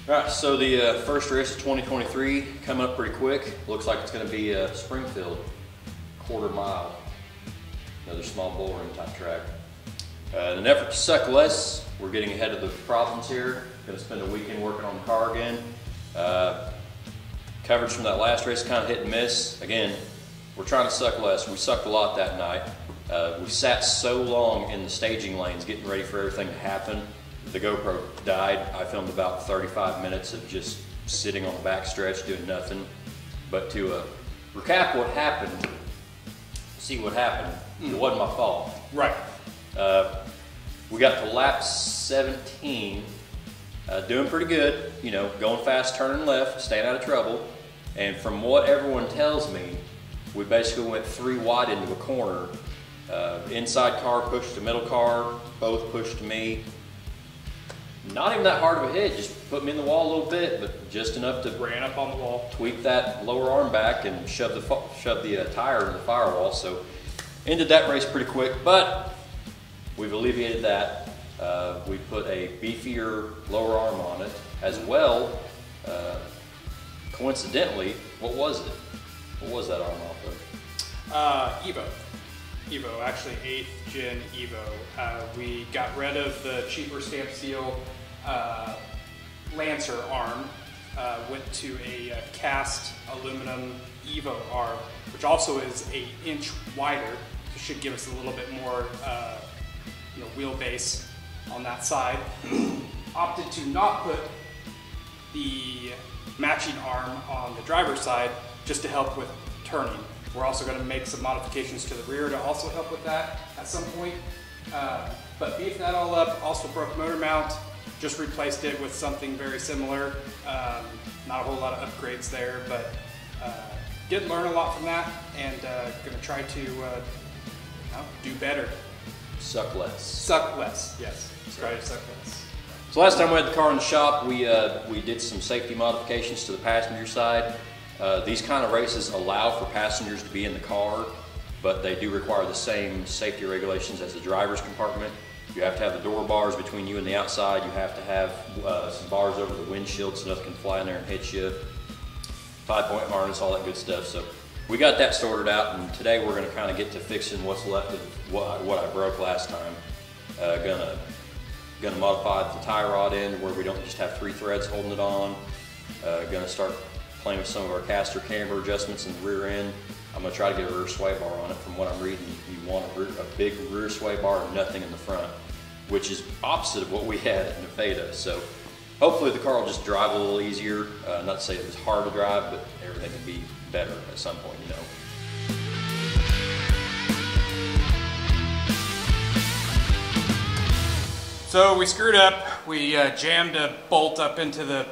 All right, so the first race of 2023 coming up pretty quick. Looks like it's going to be Springfield, quarter mile, another small bullring type track. In an effort to suck less, we're getting ahead of the problems here. Going to spend a weekend working on the car again. Coverage from that last race kind of hit and miss. Again, we're trying to suck less. We sucked a lot that night. We sat so long in the staging lanes getting ready for everything to happen. The GoPro died. I filmed about 35 minutes of just sitting on the back stretch doing nothing. But to recap what happened, see what happened, it wasn't my fault. Right. We got to lap 17, doing pretty good, you know, going fast, turning left, staying out of trouble. And from what everyone tells me, we basically went 3 wide into a corner. Inside car pushed the middle car, both pushed me. Not even that hard of a hit, just put me in the wall a little bit, but just enough to Ran up on the wall. Tweak that lower arm back and shove the tire into the firewall. So ended that race pretty quick, but we've alleviated that. We put a beefier lower arm on it as well. Coincidentally, what was it? What was that arm off of? Evo, actually 8th Gen Evo. We got rid of the cheaper stamp steel Lancer arm, went to a cast aluminum Evo arm, which also is an inch wider. So should give us a little bit more wheelbase on that side. Opted to not put the matching arm on the driver's side just to help with turning. We're also going to make some modifications to the rear to also help with that at some point. But beefed that all up, also broke motor mount, just replaced it with something very similar. Not a whole lot of upgrades there, but did learn a lot from that, and going to try to do better. Suck less. Suck less, yes. Try to suck less. So last time we had the car in the shop, we did some safety modifications to the passenger side. These kind of races allow for passengers to be in the car, but they do require the same safety regulations as the driver's compartment. You have to have the door bars between you and the outside. You have to have some bars over the windshield so nothing can fly in there and hit you. 5-point harness, all that good stuff. So we got that sorted out, and today we're going to kind of get to fixing what's left of what I broke last time. Gonna modify the tie rod end where we don't just have 3 threads holding it on. Gonna start playing with some of our caster camber adjustments in the rear end. I'm going to try to get a rear sway bar on it. From what I'm reading, you want a big rear sway bar and nothing in the front, which is opposite of what we had in the Feta. So hopefully the car will just drive a little easier. Not to say it was hard to drive, but everything can be better at some point, you know. So we screwed up. We jammed a bolt up into the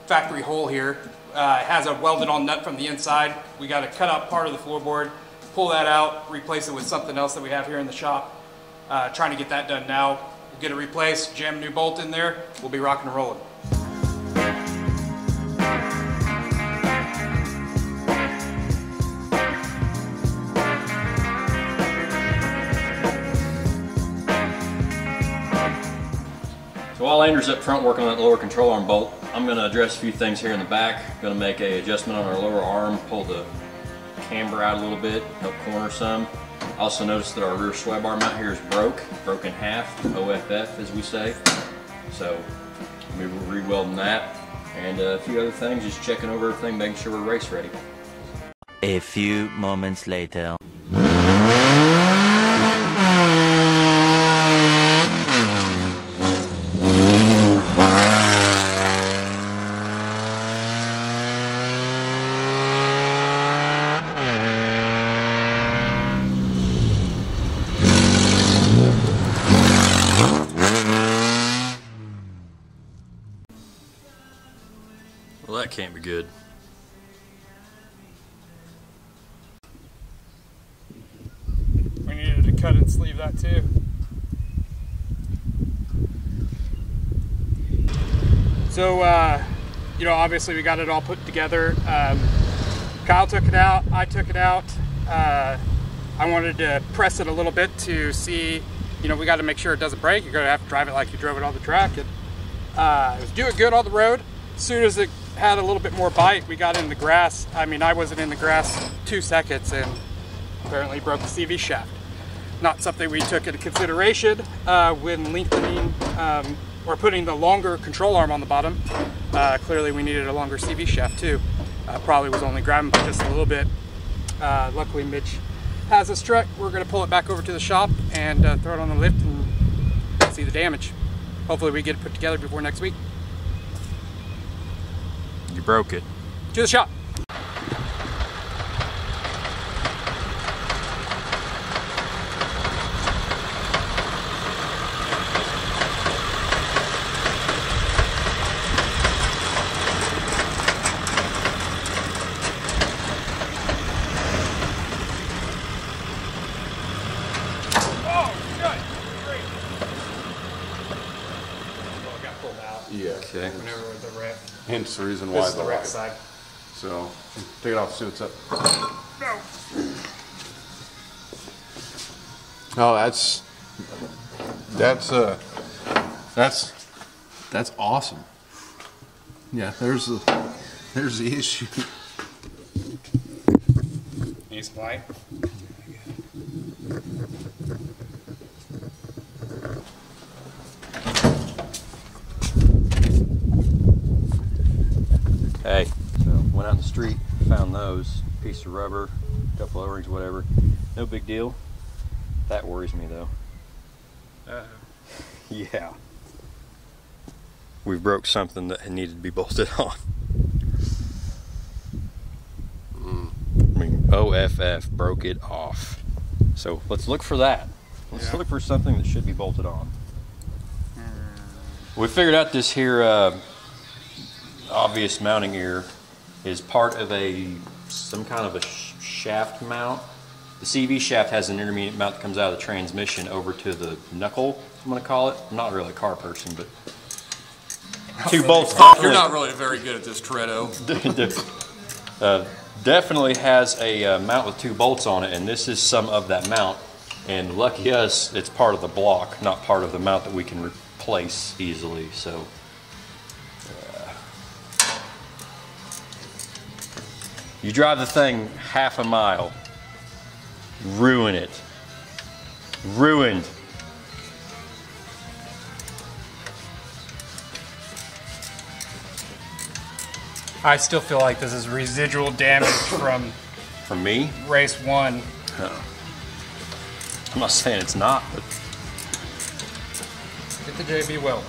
factory hole here. It has a welded on nut from the inside. We got to cut out part of the floorboard, pull that out, replace it with something else that we have here in the shop. Trying to get that done now. We'll get it replaced, jam a new bolt in there. We'll be rocking and rolling. So while Andrew's up front working on that lower control arm bolt, I'm going to address a few things here in the back. Going to make an adjustment on our lower arm, pull the camber out a little bit, help corner some. Also noticed that our rear sway bar mount here is broke in half, OFF as we say. So we're re-welding that, and a few other things, just checking over everything, making sure we're race ready. A few moments later. Well, that can't be good. We needed to cut and sleeve that too. So, obviously we got it all put together. Kyle took it out, I took it out. I wanted to press it a little bit to see, we got to make sure it doesn't break. You're going to have to drive it like you drove it on the track. And, It was doing good on the road. As soon as it had a little bit more bite, we got in the grass. I mean, I wasn't in the grass 2 seconds and apparently broke the CV shaft. Not something we took into consideration when lengthening or putting the longer control arm on the bottom. Clearly we needed a longer CV shaft too. Probably was only grabbing by just a little bit. Luckily Mitch has this truck. We're gonna pull it back over to the shop and throw it on the lift and see the damage. Hopefully we get it put together before next week. You broke it. To the shop. Yeah. Okay. Whenever the wreck. Hence the reason why This is the wreck side. So take it off, see what's up. No. Oh, that's awesome. Yeah, there's the issue. Need some light? Hey, so went out in the street, found those, piece of rubber, a couple O-rings, whatever. No big deal. That worries me though. Yeah. We broke something that needed to be bolted on. I mean, OFF, broke it off. So let's look for that. Let's look for something that should be bolted on. We figured out this here obvious mounting ear is part of some kind of a shaft mount. The CV shaft has an intermediate mount that comes out of the transmission over to the knuckle, I'm going to call it. I'm not really a car person, but two bolts. You're not really very good at this, Toretto. Definitely has a mount with 2 bolts on it, and this is some of that mount. And lucky us, it's part of the block, not part of the mount that we can replace easily. So. You drive the thing half a mile, ruin it. Ruined. I still feel like this is residual damage from me? race 1. I'm not saying it's not, but Get the JB weld.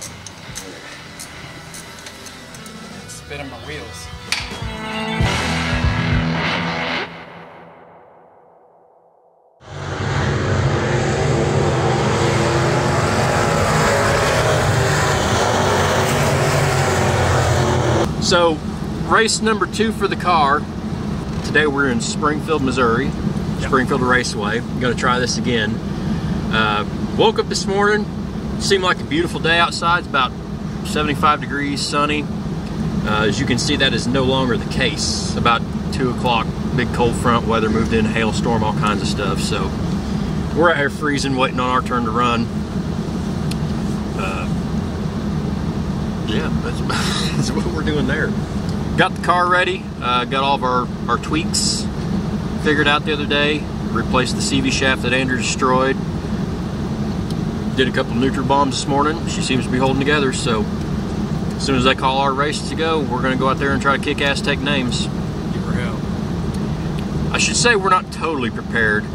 Spinning my wheels. So, race number 2 for the car. Today we're in Springfield, Missouri. Springfield Raceway. I'm gonna try this again. Woke up this morning, seemed like a beautiful day outside. It's about 75 degrees, sunny. As you can see, that is no longer the case. About 2 o'clock, big cold front, weather moved in, hailstorm, all kinds of stuff. So we're out here freezing, waiting on our turn to run. Yeah, that's what we're doing there. Got the car ready, got all of our tweaks figured out the other day, replaced the CV shaft that Andrew destroyed. Did a couple neutral bombs this morning. She seems to be holding together, so as soon as they call our race to go, we're gonna go out there and try to kick ass, take names. Give her hell. I should say we're not totally prepared.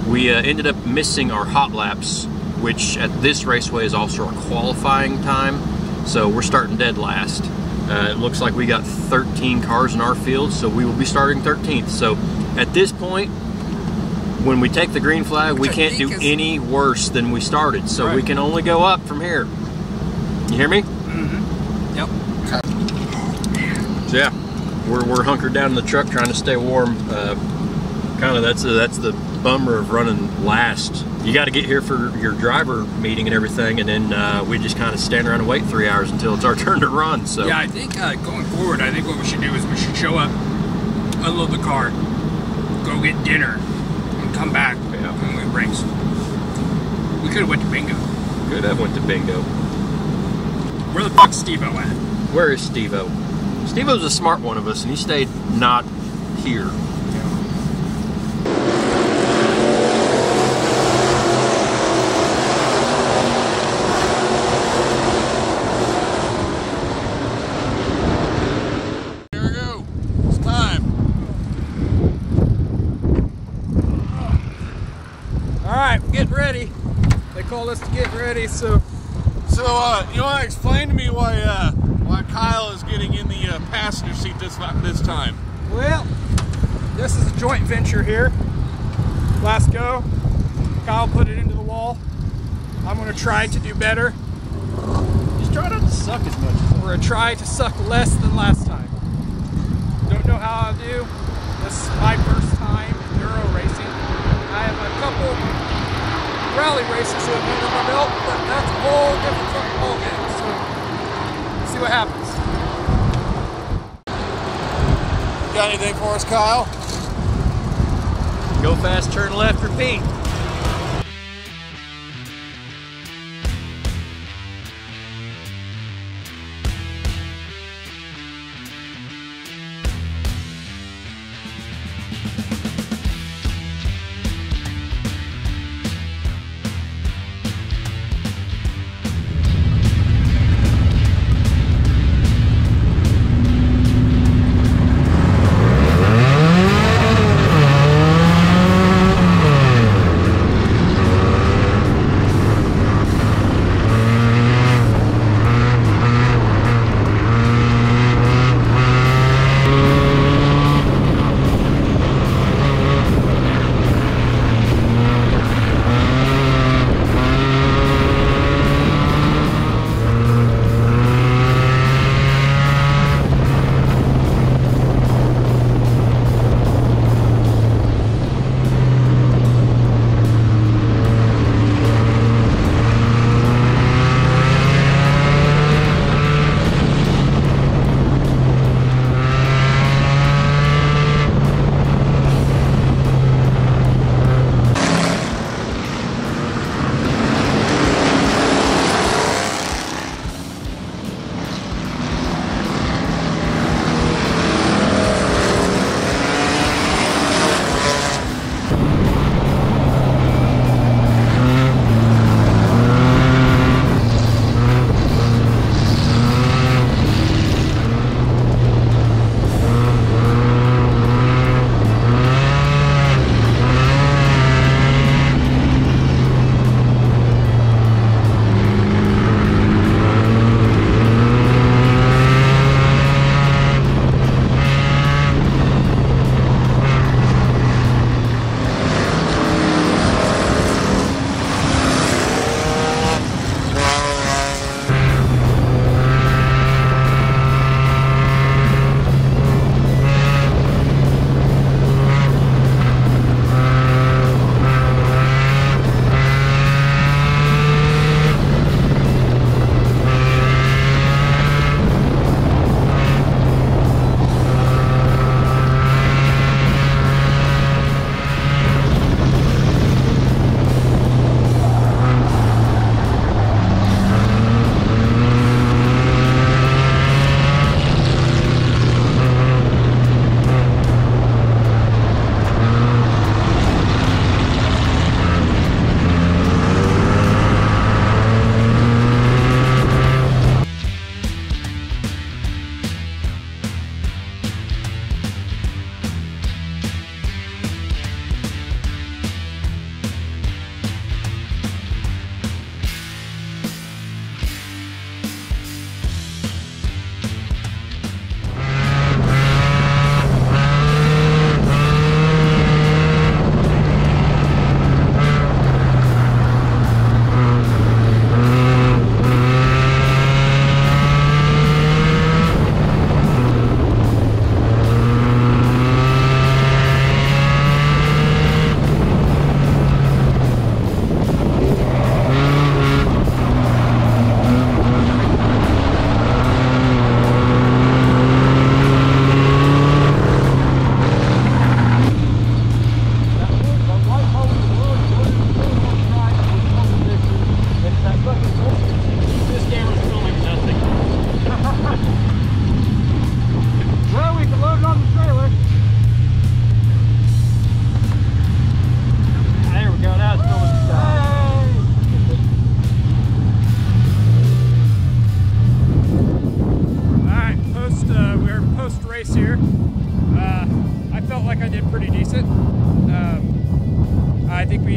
We ended up missing our hot laps, which at this raceway is also our qualifying time. So we're starting dead last. It looks like we got 13 cars in our field, so we will be starting 13th. So at this point, when we take the green flag, we can't do any worse than we started. So we can only go up from here. You hear me? Mm-hmm. Yep. So yeah, we're hunkered down in the truck trying to stay warm. Kind of that's the bummer of running last. You got to get here for your driver meeting and everything, and then we just kind of stand around and wait 3 hours until it's our turn to run. So yeah, I think going forward, I think what we should do is we should show up, unload the car, go get dinner, and come back when we race. We could have went to bingo. Could have went to bingo. Where the fuck's Steve-O at? Where is Steve-O? Steve-O's a smart one of us, and he stayed not here. Here we go. It's time. All right, getting ready. They called us to get ready, so. You want to explain to me why Kyle is getting in the passenger seat this time? Well, this is a joint venture here. Last go, Kyle put it into the wall. I'm going to try to do better. Just try not to suck as much. We're going to try to suck less than last time. Don't know how I'll do. This is my first time Enduro racing. I have a couple rally races under my belt, but that's a whole different fucking ballgame. So, let's see what happens. Got anything for us, Kyle? Go fast, turn left, repeat.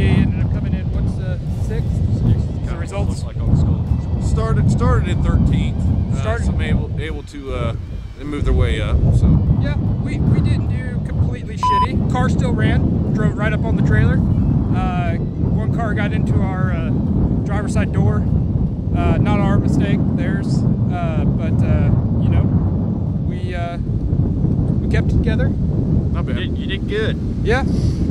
ended up coming in, what's sixth? The results? Like on the school. Started in 13th. Some able to move their way up. So yeah, we didn't do completely shitty. Car still ran, drove right up on the trailer. One car got into our driver's side door. Not our mistake, theirs. But you know, we kept it together. Not bad. You did good. Yeah,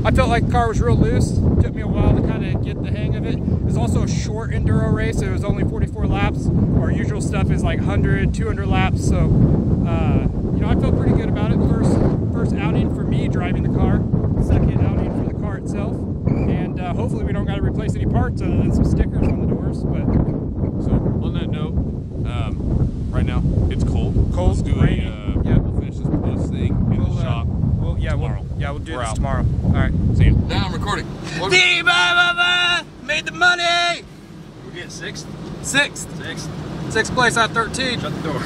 I felt like the car was real loose. Took me a while to kind of get the hang of it. It was also a short enduro race. It was only 44 laps. Our usual stuff is like 100, 200 laps. So, you know, I felt pretty good about it. First outing for me driving the car. Second outing for the car itself. And hopefully we don't got to replace any parts other than some stickers on the doors. But so on that note, right now it's cold. Cold, Let's do rainy. Yeah, we'll finish this bus thing in the shop. We'll do this tomorrow. All right. See you. Now I'm recording. Made the money. We're getting sixth. Sixth place out of 13. Shut the door.